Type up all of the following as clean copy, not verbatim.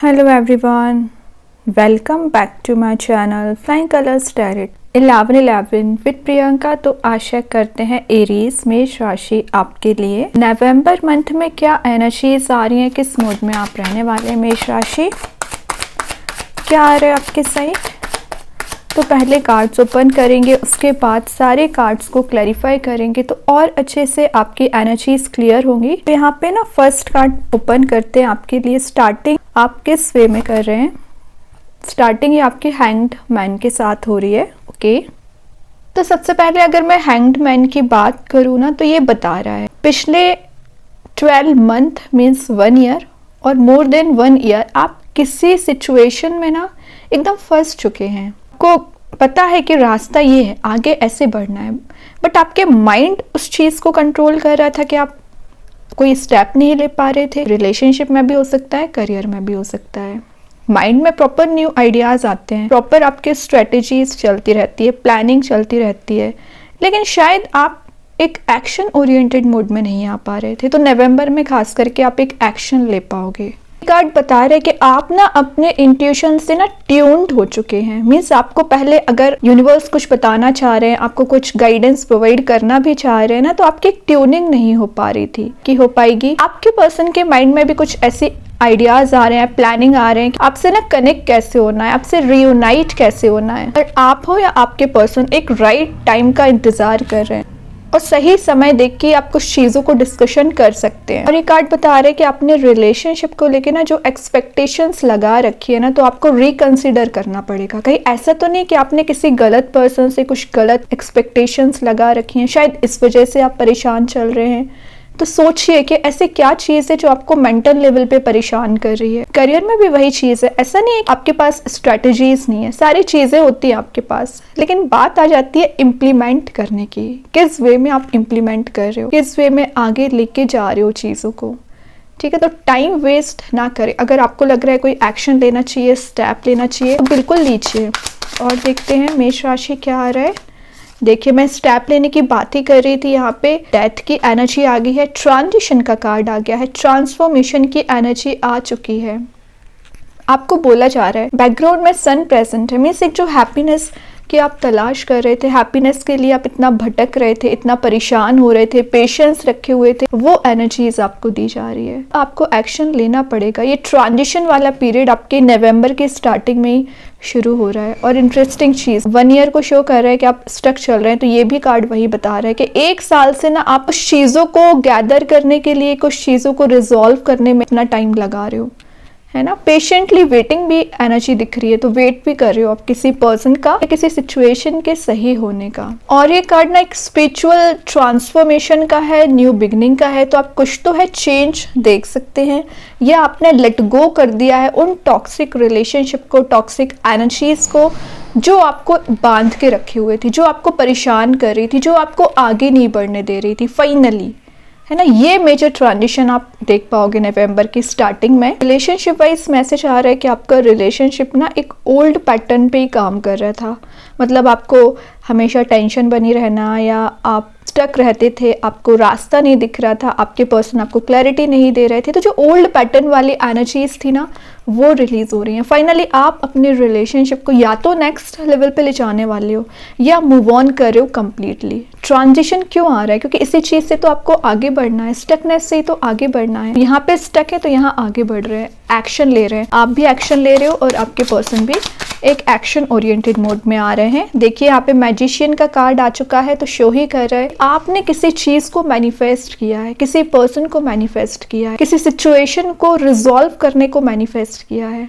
Hello everyone, welcome back to my channel Flying Colors Tarot 11/11 with Priyanka. तो आशा करते हैं Aries मेष राशि आपके लिए नवंबर मंथ में क्या एनर्जीज आ रही हैं, किस मूड में आप रहने वाले हैं मेष राशि, क्या आ रहा है आपके साइड। तो पहले कार्ड्स ओपन करेंगे, उसके बाद सारे कार्ड्स को क्लैरिफाई करेंगे तो और अच्छे से आपकी एनर्जीज क्लियर होंगी। तो यहाँ पे ना फर्स्ट कार्ड ओपन करते हैं आपके लिए। स्टार्टिंग आप किस वे में कर रहे हैं, स्टार्टिंग ये आपके हैंग्ड मैन के साथ हो रही है। ओके, तो सबसे पहले अगर मैं हैंग्ड मैन की बात करूँ ना तो ये बता रहा है पिछले 12 मंथ मीन्स 1 ईयर और मोर देन 1 ईयर आप किसी सिचुएशन में ना एकदम फंस चुके हैं। को पता है कि रास्ता ये है, आगे ऐसे बढ़ना है, बट आपके माइंड उस चीज़ को कंट्रोल कर रहा था कि आप कोई स्टेप नहीं ले पा रहे थे। रिलेशनशिप में भी हो सकता है, करियर में भी हो सकता है। माइंड में प्रॉपर न्यू आइडियाज़ आते हैं, प्रॉपर आपके स्ट्रेटजीज चलती रहती है, प्लानिंग चलती रहती है, लेकिन शायद आप एक एक्शन ओरिएंटेड मोड में नहीं आ पा रहे थे। तो नवंबर में खास करके आप एक एक्शन ले पाओगे। कार्ड बता रहे कि आप ना अपने इंट्यूशन से ना ट्यून्ड हो चुके हैं। मीन्स आपको पहले अगर यूनिवर्स कुछ बताना चाह रहे हैं, आपको कुछ गाइडेंस प्रोवाइड करना भी चाह रहे हैं ना, तो आपकी एक ट्यूनिंग नहीं हो पा रही थी कि हो पाएगी। आपके पर्सन के माइंड में भी कुछ ऐसे आइडियाज आ रहे हैं, प्लानिंग आ रहे हैं कि आपसे ना कनेक्ट कैसे होना है, आपसे रियूनाइट कैसे होना है। और आप हो या आपके पर्सन एक राइट टाइम का इंतजार कर रहे हैं और सही समय देख के आप कुछ चीज़ों को डिस्कशन कर सकते हैं। और ये कार्ड बता रहे हैं कि आपने रिलेशनशिप को लेके ना जो एक्सपेक्टेशंस लगा रखी है ना, तो आपको रिकंसिडर करना पड़ेगा। कहीं ऐसा तो नहीं कि आपने किसी गलत पर्सन से कुछ गलत एक्सपेक्टेशंस लगा रखी हैं, शायद इस वजह से आप परेशान चल रहे हैं। तो सोचिए कि ऐसे क्या चीज़ है जो आपको मेंटल लेवल पे परेशान कर रही है। करियर में भी वही चीज़ है, ऐसा नहीं है कि आपके पास स्ट्रेटजीज नहीं है, सारी चीज़ें होती हैं आपके पास, लेकिन बात आ जाती है इम्प्लीमेंट करने की। किस वे में आप इम्प्लीमेंट कर रहे हो, किस वे में आगे लेके जा रहे हो चीज़ों को। ठीक है, तो टाइम वेस्ट ना करें। अगर आपको लग रहा है कोई एक्शन लेना चाहिए, स्टेप लेना चाहिए, तो बिल्कुल लीजिए। और देखते हैं मेष राशि क्या आ रहा है। देखिए, मैं स्टेप लेने की बात ही कर रही थी, यहाँ पे डेथ की एनर्जी आ गई है, ट्रांजिशन का कार्ड आ गया है, ट्रांसफॉर्मेशन की एनर्जी आ चुकी है। आपको बोला जा रहा है बैकग्राउंड में सन प्रेजेंट है। मीन्स एक जो हैप्पीनेस कि आप तलाश कर रहे थे, हैप्पीनेस के लिए आप इतना भटक रहे थे, इतना परेशान हो रहे थे, पेशेंस रखे हुए थे, वो एनर्जीज आपको दी जा रही है। आपको एक्शन लेना पड़ेगा। ये ट्रांजिशन वाला पीरियड आपके नवंबर के स्टार्टिंग में ही शुरू हो रहा है। और इंटरेस्टिंग चीज़ 1 ईयर को शो कर रहा है कि आप स्टक चल रहे हैं, तो ये भी कार्ड वही बता रहा है कि 1 साल से ना आप उस चीज़ों को गैदर करने के लिए, कुछ चीज़ों को रिजॉल्व करने में इतना टाइम लगा रहे हो, है ना। पेशेंटली वेटिंग भी एनर्जी दिख रही है, तो वेट भी कर रहे हो आप किसी पर्सन का या किसी सिचुएशन के सही होने का। और ये कार्ड ना एक स्पिरिचुअल ट्रांसफॉर्मेशन का है, न्यू बिगनिंग का है। तो आप कुछ तो है चेंज देख सकते हैं, या आपने लेट गो कर दिया है उन टॉक्सिक रिलेशनशिप को, टॉक्सिक एनर्जीज को जो आपको बांध के रखे हुए थी, जो आपको परेशान कर रही थी, जो आपको आगे नहीं बढ़ने दे रही थी फाइनली, है ना। ये मेजर ट्रांजिशन आप देख पाओगे नवंबर की स्टार्टिंग में। रिलेशनशिप वाइज मैसेज आ रहा है कि आपका रिलेशनशिप ना एक ओल्ड पैटर्न पे ही काम कर रहा था। मतलब आपको हमेशा टेंशन बनी रहना, या आप स्टक रहते थे, आपको रास्ता नहीं दिख रहा था, आपके पर्सन आपको क्लैरिटी नहीं दे रहे थे। तो जो ओल्ड पैटर्न वाली एनर्जीज थी ना, वो रिलीज हो रही हैं। फाइनली आप अपने रिलेशनशिप को या तो नेक्स्ट लेवल पे ले जाने वाले हो या मूव ऑन कर रहे हो कंप्लीटली। ट्रांजिशन क्यों आ रहा है, क्योंकि इसी चीज़ से तो आपको आगे बढ़ना है, स्टकनेस से ही तो आगे बढ़ना है। यहाँ पे स्टक है तो यहाँ आगे बढ़ रहे हैं, एक्शन ले रहे हैं। आप भी एक्शन ले रहे हो और आपके पर्सन भी एक एक्शन ओरिएंटेड मोड में आ रहे हैं। देखिए, यहाँ पे मैजिशियन का कार्ड आ चुका है, तो शो ही कर रहा है आपने किसी चीज को मैनिफेस्ट किया है, किसी पर्सन को मैनिफेस्ट किया है, किसी सिचुएशन को रिजॉल्व करने को मैनिफेस्ट किया है,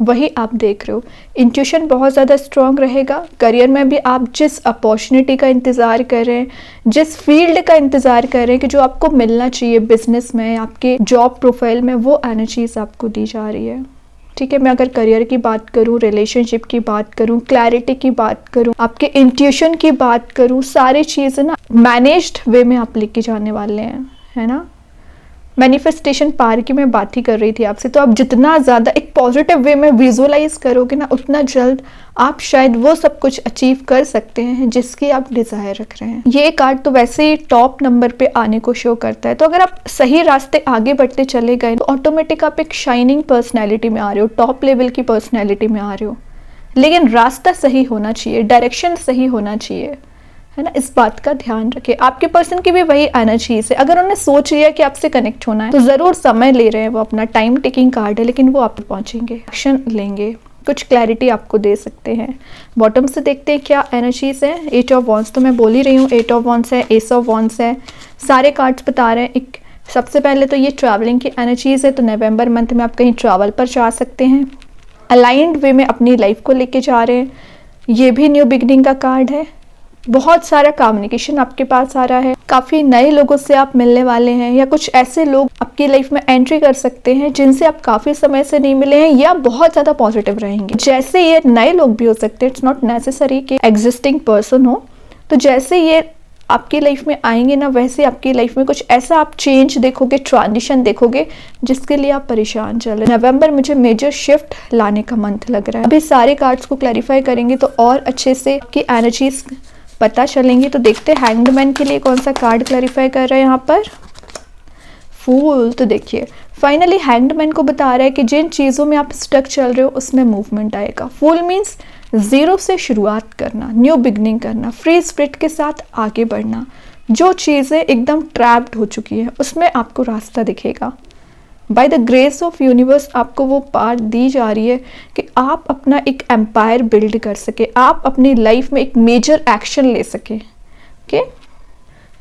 वही आप देख रहे हो। इंट्यूशन बहुत ज़्यादा स्ट्रांग रहेगा। करियर में भी आप जिस अपॉर्चुनिटी का इंतज़ार कर रहे हैं, जिस फील्ड का इंतज़ार कर रहे हैं कि जो आपको मिलना चाहिए बिजनेस में, आपके जॉब प्रोफाइल में, वो एनर्जीज आपको दी जा रही है। ठीक है, मैं अगर करियर की बात करूं, रिलेशनशिप की बात करूं, क्लैरिटी की बात करूं, आपके इंट्यूशन की बात करूं, सारी चीज़ें ना मैनेज्ड वे में आप लेके जाने वाले हैं, है ना। मैनिफेस्टेशन पावर की मैं बात ही कर रही थी आपसे। तो आप जितना ज़्यादा एक पॉजिटिव वे में विजुअलाइज करोगे ना, उतना जल्द आप शायद वो सब कुछ अचीव कर सकते हैं जिसकी आप डिज़ायर रख रहे हैं। ये कार्ड तो वैसे ही टॉप नंबर पे आने को शो करता है। तो अगर आप सही रास्ते आगे बढ़ते चले गए तो ऑटोमेटिक आप एक शाइनिंग पर्सनैलिटी में आ रहे हो, टॉप लेवल की पर्सनैलिटी में आ रहे हो। लेकिन रास्ता सही होना चाहिए, डायरेक्शन सही होना चाहिए, है ना। इस बात का ध्यान रखें। आपके पर्सन की भी वही एनर्जी है। अगर उन्होंने सोच लिया कि आपसे कनेक्ट होना है तो ज़रूर समय ले रहे हैं, वो अपना टाइम टेकिंग कार्ड है, लेकिन वो आप पे पहुंचेंगे, एक्शन लेंगे, कुछ क्लैरिटी आपको दे सकते हैं। बॉटम से देखते हैं क्या एनर्जीज है। 8 ऑफ वॉन्ड्स तो मैं बोल ही रही हूँ, 8 ऑफ वॉन्ड्स है, एस ऑफ वॉन्ड्स है, सारे कार्ड्स बता रहे हैं। एक सबसे पहले तो ये ट्रैवलिंग की एनर्जीज है। तो नवंबर मंथ में आप कहीं ट्रैवल पर जा सकते हैं, अलाइंड वे में अपनी लाइफ को लेके जा रहे हैं। ये भी न्यू बिगनिंग का कार्ड है। बहुत सारा कम्युनिकेशन आपके पास आ रहा है, काफ़ी नए लोगों से आप मिलने वाले हैं, या कुछ ऐसे लोग आपकी लाइफ में एंट्री कर सकते हैं जिनसे आप काफ़ी समय से नहीं मिले हैं, या बहुत ज़्यादा पॉजिटिव रहेंगे। जैसे ये नए लोग भी हो सकते हैं, इट्स नॉट नेसेसरी कि एग्जिस्टिंग पर्सन हो। तो जैसे ये आपकी लाइफ में आएंगे ना, वैसे आपकी लाइफ में कुछ ऐसा आप चेंज देखोगे, ट्रांजिशन देखोगे जिसके लिए आप परेशान चल रहे हैं। नवंबर मुझे मेजर शिफ्ट लाने का मंथ लग रहा है। अभी सारे कार्ड्स को क्लैरिफाई करेंगे तो और अच्छे से आपकी एनर्जीज पता चलेंगी। तो देखते हैं हैंग्ड मैन के लिए कौन सा कार्ड क्लैरिफाई कर रहा है यहाँ पर। फूल। तो देखिए फाइनली हैंग्ड मैन को बता रहा है कि जिन चीज़ों में आप स्टक चल रहे हो उसमें मूवमेंट आएगा। फूल मीन्स ज़ीरो से शुरुआत करना, न्यू बिगनिंग करना, फ्री स्पिरिट के साथ आगे बढ़ना। जो चीज़ें एकदम ट्रैप्ड हो चुकी हैं उसमें आपको रास्ता दिखेगा। By the grace of universe आपको वो पार्ट दी जा रही है कि आप अपना एक एम्पायर बिल्ड कर सके, आप अपनी लाइफ में एक मेजर एक्शन ले सके। ओके,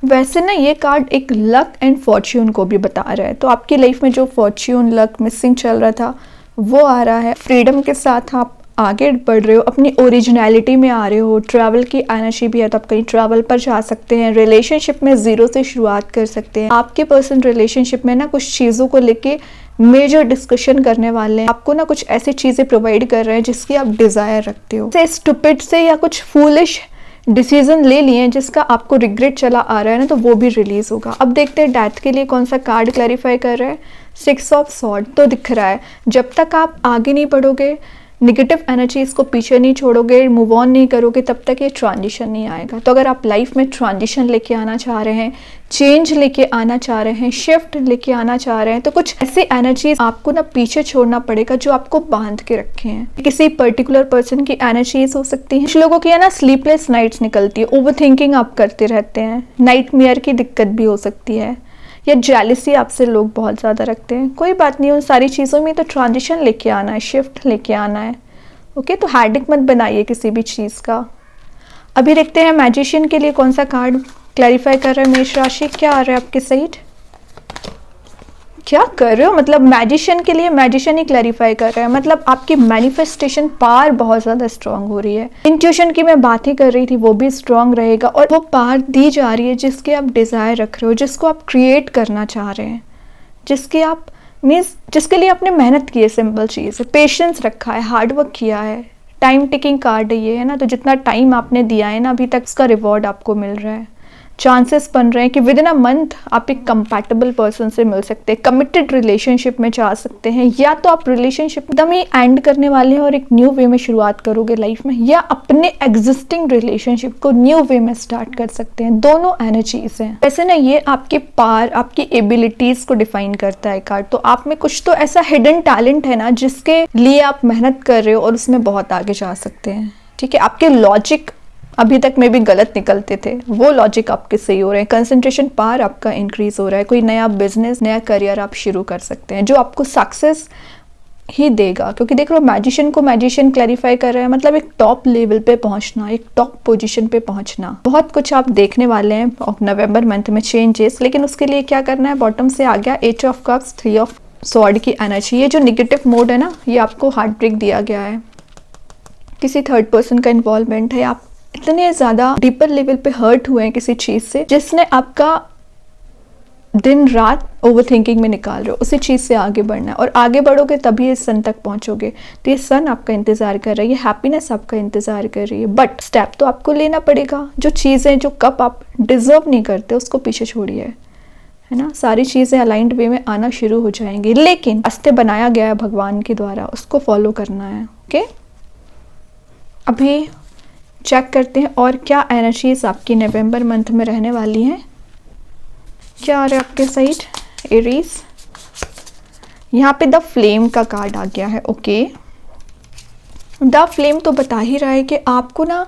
वैसे ना ये कार्ड एक लक एंड फॉर्च्यून को भी बता रहा है। तो आपकी लाइफ में जो फॉर्च्यून, लक मिसिंग चल रहा था वो आ रहा है। फ्रीडम के साथ आप आगे बढ़ रहे हो, अपनी ओरिजिनलिटी में आ रहे हो। ट्रैवल की एनर्जी भी है तो आप कहीं ट्रैवल पर जा सकते हैं। रिलेशनशिप में ज़ीरो से शुरुआत कर सकते हैं। आपके पर्सन रिलेशनशिप में ना कुछ चीज़ों को लेके मेजर डिस्कशन करने वाले हैं। आपको ना कुछ ऐसी चीज़ें प्रोवाइड कर रहे हैं जिसकी आप डिज़ायर रखते हो। जैसे स्टूपिड से या कुछ फूलिश डिसीजन ले लिए हैं जिसका आपको रिग्रेट चला आ रहा है ना, तो वो भी रिलीज होगा। अब देखते हैं डेथ के लिए कौन सा कार्ड क्लैरिफाई कर रहा है। 6 ऑफ स्वॉर्ड तो दिख रहा है जब तक आप आगे नहीं बढ़ोगे, निगेटिव एनर्जीज को पीछे नहीं छोड़ोगे, मूव ऑन नहीं करोगे, तब तक ये ट्रांजिशन नहीं आएगा। तो अगर आप लाइफ में ट्रांजिशन लेके आना चाह रहे हैं, चेंज लेके आना चाह रहे हैं, शिफ्ट लेके आना चाह रहे हैं, तो कुछ ऐसी एनर्जीज आपको ना पीछे छोड़ना पड़ेगा जो आपको बांध के रखे हैं। किसी पर्टिकुलर पर्सन की एनर्जीज हो सकती हैं। कुछ लोगों की है ना स्लीपलेस नाइट्स निकलती है, ओवर थिंकिंग आप करते रहते हैं, नाइटमेयर की दिक्कत भी हो सकती है, या जेलिसी आपसे लोग बहुत ज़्यादा रखते हैं। कोई बात नहीं, उन सारी चीज़ों में तो ट्रांजिशन लेके आना है, शिफ्ट लेके आना है। ओके, तो हैडिक मत बनाइए किसी भी चीज़ का। अभी देखते हैं मैजिशियन के लिए कौन सा कार्ड क्लैरिफाई कर रहा है मेष राशि। क्या आ रहा है आपके साइड, क्या कर रहे हो? मतलब मैजिशियन के लिए मैजिशियन ही क्लैरिफाई कर रहा है। मतलब आपकी मैनिफेस्टेशन पावर बहुत ज़्यादा स्ट्रांग हो रही है। इंट्यूशन की मैं बात ही कर रही थी, वो भी स्ट्रांग रहेगा और वो पावर दी जा रही है जिसके आप डिज़ायर रख रहे हो, जिसको आप क्रिएट करना चाह रहे हैं, जिसके आप मीन्स जिसके लिए आपने मेहनत की है। सिंपल चीज़ है, पेशेंस रखा है, हार्डवर्क किया है। टाइम टिकिंग कार्ड है ये, है ना। तो जितना टाइम आपने दिया है ना अभी तक, उसका रिवॉर्ड आपको मिल रहा है। चांसेस बन रहे हैं कि विद इन अ मंथ आप एक कंपैटिबल पर्सन से मिल सकते हैं, कमिटेड रिलेशनशिप में जा सकते हैं, या तो आप रिलेशनशिप एकदम ही एंड करने वाले हैं और एक न्यू वे में शुरुआत करोगे लाइफ में, या अपने एग्जिस्टिंग रिलेशनशिप को न्यू वे में स्टार्ट कर सकते हैं। दोनों एनर्जीज हैं। वैसे ना ये आपके पावर, आपकी एबिलिटीज को डिफाइन करता है कार्ड। तो आप में कुछ तो ऐसा हिडन टैलेंट है ना जिसके लिए आप मेहनत कर रहे हो और उसमें बहुत आगे जा सकते हैं। ठीक है, आपके लॉजिक अभी तक में भी गलत निकलते थे, वो लॉजिक आपके सही हो रहे हैं। कंसंट्रेशन पावर आपका इंक्रीज हो रहा है। कोई नया बिजनेस, नया करियर आप शुरू कर सकते हैं जो आपको सक्सेस ही देगा। क्योंकि देख लो मैजिशियन को मैजिशियन क्लैरिफाई कर रहे हैं, मतलब एक टॉप लेवल पे पहुंचना, एक टॉप पोजीशन पे पहुंचना। बहुत कुछ आप देखने वाले हैं नवंबर मंथ में, चेंजेस। लेकिन उसके लिए क्या करना है, बॉटम से आ गया 8 ऑफ कप्स, 3 ऑफ स्वॉर्ड की एनर्जी। ये जो निगेटिव मोड है ना, ये आपको हार्ट ब्रेक दिया गया है। किसी थर्ड पर्सन का इन्वॉल्वमेंट है, आप इतने ज़्यादा डीपर लेवल पे हर्ट हुए हैं किसी चीज़ से जिसने आपका दिन रात ओवर थिंकिंग में निकाल रहे हो। उसी चीज़ से आगे बढ़ना है और आगे बढ़ोगे तभी इस सन तक पहुंचोगे। तो ये सन आपका इंतज़ार कर रहा है, ये हैप्पीनेस आपका इंतज़ार कर रही है। बट स्टेप तो आपको लेना पड़ेगा। जो चीज़ें, जो कप आप डिजर्व नहीं करते उसको पीछे छोड़िए, है ना, सारी चीज़ें अलाइंड वे में आना शुरू हो जाएंगी, लेकिन रास्ते बनाया गया है भगवान के द्वारा, उसको फॉलो करना है। ओके, अभी चेक करते हैं और क्या एनर्जीज आपकी नवंबर मंथ में रहने वाली हैं। क्या आ रहा है आपके साइड एरीज? यहाँ पे द फ्लेम का कार्ड आ गया है। ओके, द फ्लेम तो बता ही रहा है कि आपको ना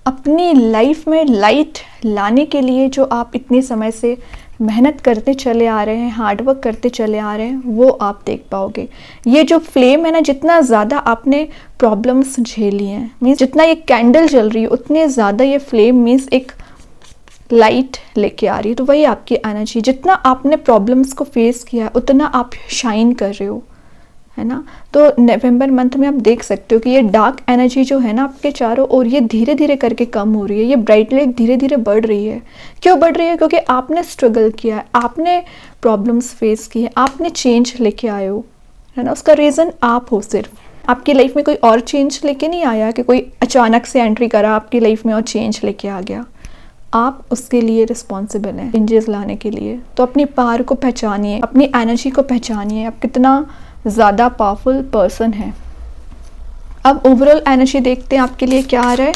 अपनी लाइफ में लाइट लाने के लिए जो आप इतने समय से मेहनत करते चले आ रहे हैं, हार्डवर्क करते चले आ रहे हैं, वो आप देख पाओगे। ये जो फ्लेम है ना, जितना ज़्यादा आपने प्रॉब्लम्स झेली हैं, मीन्स जितना ये कैंडल जल रही है उतने ज़्यादा ये फ्लेम मीन्स एक लाइट लेके आ रही है। तो वही आपकी एनर्जी, जितना आपने प्रॉब्लम्स को फेस किया उतना आप शाइन कर रहे हो, है ना। तो नवंबर मंथ में आप देख सकते हो कि ये डार्क एनर्जी जो है ना आपके चारों ओर, ये धीरे धीरे करके कम हो रही है, ये ब्राइट लाइट धीरे धीरे बढ़ रही है। क्यों बढ़ रही है? क्योंकि आपने स्ट्रगल किया है, आपने प्रॉब्लम्स फेस की है, आपने चेंज लेके आए हो, है ना। उसका रीज़न आप हो, सिर्फ आपकी लाइफ में कोई और चेंज लेके नहीं आया कि कोई अचानक से एंट्री करा आपकी लाइफ में और चेंज लेके आ गया। आप उसके लिए रिस्पॉन्सिबल हैं चेंजेस लाने के लिए। तो अपनी पावर को पहचानिए, अपनी एनर्जी को पहचानिए, आप कितना ज़्यादा पावरफुल पर्सन है। अब ओवरऑल एनर्जी देखते हैं आपके लिए क्या आ रहा है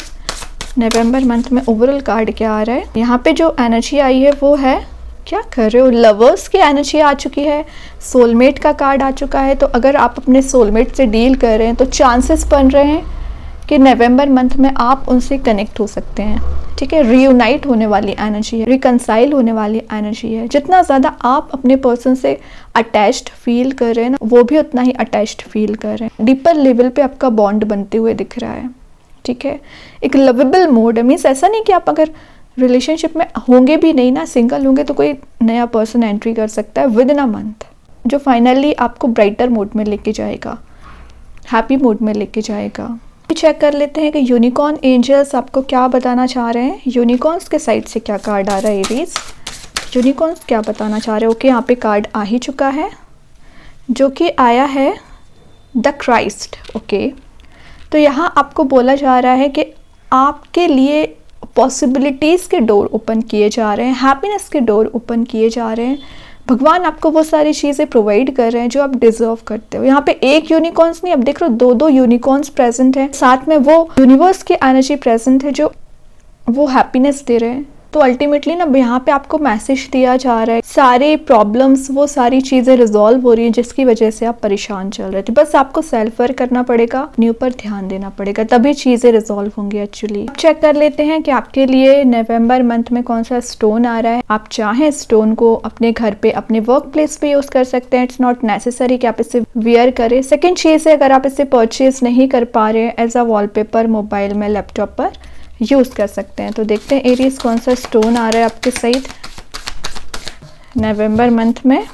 नवंबर मंथ में। ओवरऑल कार्ड क्या आ रहा है? यहाँ पे जो एनर्जी आई है वो है, क्या कर रहे हो, लवर्स की एनर्जी आ चुकी है, सोलमेट का कार्ड आ चुका है। तो अगर आप अपने सोलमेट से डील कर रहे हैं तो चांसेस बन रहे हैं कि नवंबर मंथ में आप उनसे कनेक्ट हो सकते हैं। ठीक है, रीयूनाइट होने वाली एनर्जी है, रिकनसाइल होने वाली एनर्जी है। जितना ज़्यादा आप अपने पर्सन से अटैच्ड फील कर रहे हैं ना, वो भी उतना ही अटैच्ड फील कर रहे हैं। डीपर लेवल पे आपका बॉन्ड बनते हुए दिख रहा है। ठीक है, एक लवेबल मोड है, मीन्स ऐसा नहीं कि आप अगर रिलेशनशिप में होंगे भी नहीं ना, सिंगल होंगे तो कोई नया पर्सन एंट्री कर सकता है विद इन अ मंथ, जो फाइनली आपको ब्राइटर मोड में लेके जाएगा, हैप्पी मोड में लेके जाएगा। चेक कर लेते हैं कि यूनिकॉर्न एंजल्स आपको क्या बताना चाह रहे हैं। यूनिकॉर्न्स के साइड से क्या कार्ड आ रहा है एरीज? यूनिकॉर्न्स क्या बताना चाह रहे हैं? ओके, यहाँ पे कार्ड आ ही चुका है जो कि आया है द क्राइस्ट। ओके, तो यहाँ आपको बोला जा रहा है कि आपके लिए पॉसिबिलिटीज़ के डोर ओपन किए जा रहे हैं, हैप्पीनेस के डोर ओपन किए जा रहे हैं। भगवान आपको वो सारी चीज़ें प्रोवाइड कर रहे हैं जो आप डिजर्व करते हो। यहाँ पे एक यूनिकॉर्न्स नहीं, अब देख रहे हो दो दो यूनिकॉर्न्स प्रेजेंट है, साथ में वो यूनिवर्स की एनर्जी प्रेजेंट है जो वो हैप्पीनेस दे रहे हैं। तो अल्टीमेटली ना यहाँ पे आपको मैसेज दिया जा रहा है, सारे प्रॉब्लम्स, वो सारी चीज़ें रिजॉल्व हो रही हैं जिसकी वजह से आप परेशान चल रहे थे। बस आपको सेल्फ वर्क करना पड़ेगा, अपने ऊपर ध्यान देना पड़ेगा, तभी चीज़ें रिजॉल्व होंगी। एक्चुअली चेक कर लेते हैं कि आपके लिए नवंबर मंथ में कौन सा स्टोन आ रहा है। आप चाहें स्टोन को अपने घर पे, अपने वर्क प्लेस पे यूज़ कर सकते हैं। इट्स नॉट नेसेसरी कि आप इसे वियर करें। सेकेंड चीज़ है, अगर आप इसे परचेज नहीं कर पा रहे हैं, एज अ वॉलपेपर मोबाइल में, लैपटॉप पर यूज़ कर सकते हैं। तो देखते हैं एरीज कौन सा स्टोन आ रहा है आपके साइड नवंबर मंथ में।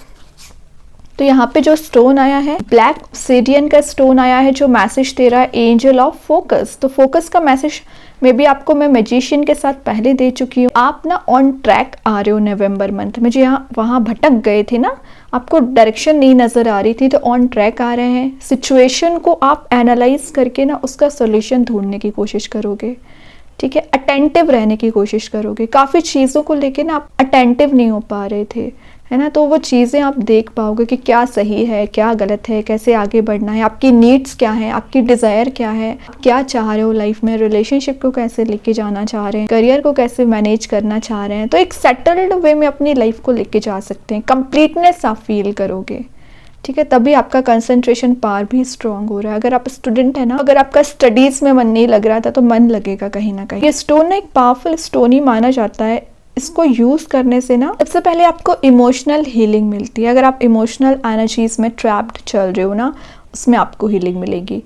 तो यहाँ पे जो स्टोन आया है, ब्लैक ऑब्सिडियन का स्टोन आया है जो मैसेज दे रहा है एंजल ऑफ फोकस। तो फोकस का मैसेज में भी आपको मैं मैजिशियन के साथ पहले दे चुकी हूँ। आप ना ऑन ट्रैक आ रहे हो नवंबर मंथ में, जो यहाँ वहाँ भटक गए थे ना, आपको डायरेक्शन नहीं नज़र आ रही थी, तो ऑन ट्रैक आ रहे हैं। सिचुएशन को आप एनालाइज करके ना उसका सोल्यूशन ढूंढने की कोशिश करोगे। ठीक है, अटेंटिव रहने की कोशिश करोगे। काफ़ी चीज़ों को लेके ना आप अटेंटिव नहीं हो पा रहे थे, है ना। तो वो चीज़ें आप देख पाओगे कि क्या सही है, क्या गलत है, कैसे आगे बढ़ना है, आपकी नीड्स क्या है, आपकी डिज़ायर क्या है, आप क्या चाह रहे हो लाइफ में, रिलेशनशिप को कैसे लेके जाना चाह रहे हैं, करियर को कैसे मैनेज करना चाह रहे हैं। तो एक सेटल्ड वे में अपनी लाइफ को लेके जा सकते हैं, कंप्लीटनेस आप फील करोगे। ठीक है, तभी आपका कंसंट्रेशन पावर भी स्ट्रांग हो रहा है। अगर आप स्टूडेंट है ना, अगर आपका स्टडीज़ में मन नहीं लग रहा था तो मन लगेगा कहीं ना कहीं। ये स्टोन एक पावरफुल स्टोन ही माना जाता है। इसको यूज़ करने से ना सबसे पहले आपको इमोशनल हीलिंग मिलती है। अगर आप इमोशनल एनर्जीज में ट्रैप्ड चल रहे हो ना, उसमें आपको हीलिंग मिलेगी।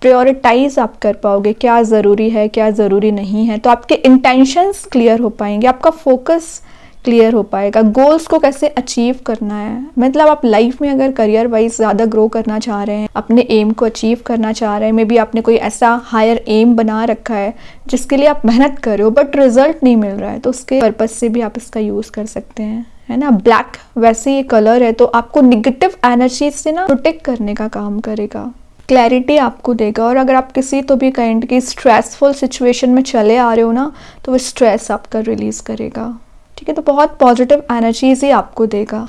प्रायोरिटाइज आप कर पाओगे, क्या ज़रूरी है, क्या ज़रूरी नहीं है। तो आपके इंटेंशंस क्लियर हो पाएंगे, आपका फोकस क्लियर हो पाएगा, गोल्स को कैसे अचीव करना है। मतलब आप लाइफ में अगर करियर वाइज ज़्यादा ग्रो करना चाह रहे हैं, अपने एम को अचीव करना चाह रहे हैं, मे बी आपने कोई ऐसा हायर एम बना रखा है जिसके लिए आप मेहनत कर रहे हो बट रिजल्ट नहीं मिल रहा है, तो उसके पर्पज से भी आप इसका यूज़ कर सकते हैं, है ना। ब्लैक वैसे ये कलर है तो आपको निगेटिव एनर्जी से ना प्रोटेक्ट करने का काम करेगा, क्लैरिटी आपको देगा। और अगर आप किसी तो भी काइंड की स्ट्रेसफुल सिचुएशन में चले आ रहे हो ना, तो वो स्ट्रेस आपका रिलीज़ करेगा। ठीक है, तो बहुत पॉजिटिव एनर्जीज ही आपको देगा,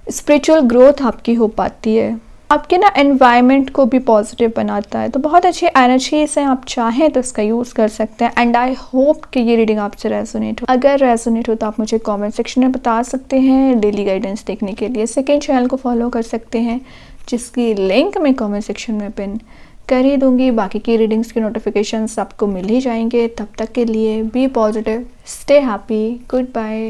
स्पिरिचुअल ग्रोथ आपकी हो पाती है, आपके ना एनवायरनमेंट को भी पॉजिटिव बनाता है। तो बहुत अच्छी एनर्जीज हैं, आप चाहें तो इसका यूज़ कर सकते हैं। एंड आई होप कि ये रीडिंग आपसे रेजोनेट हो। अगर रेजोनेट हो तो आप मुझे कमेंट सेक्शन में बता सकते हैं। डेली गाइडेंस देखने के लिए सेकंड चैनल को फॉलो कर सकते हैं, जिसकी लिंक मैं कमेंट सेक्शन में पिन कर ही दूंगी। बाकी की रीडिंग्स के नोटिफिकेशंस आपको मिल ही जाएंगे। तब तक के लिए be positive, stay happy, good bye.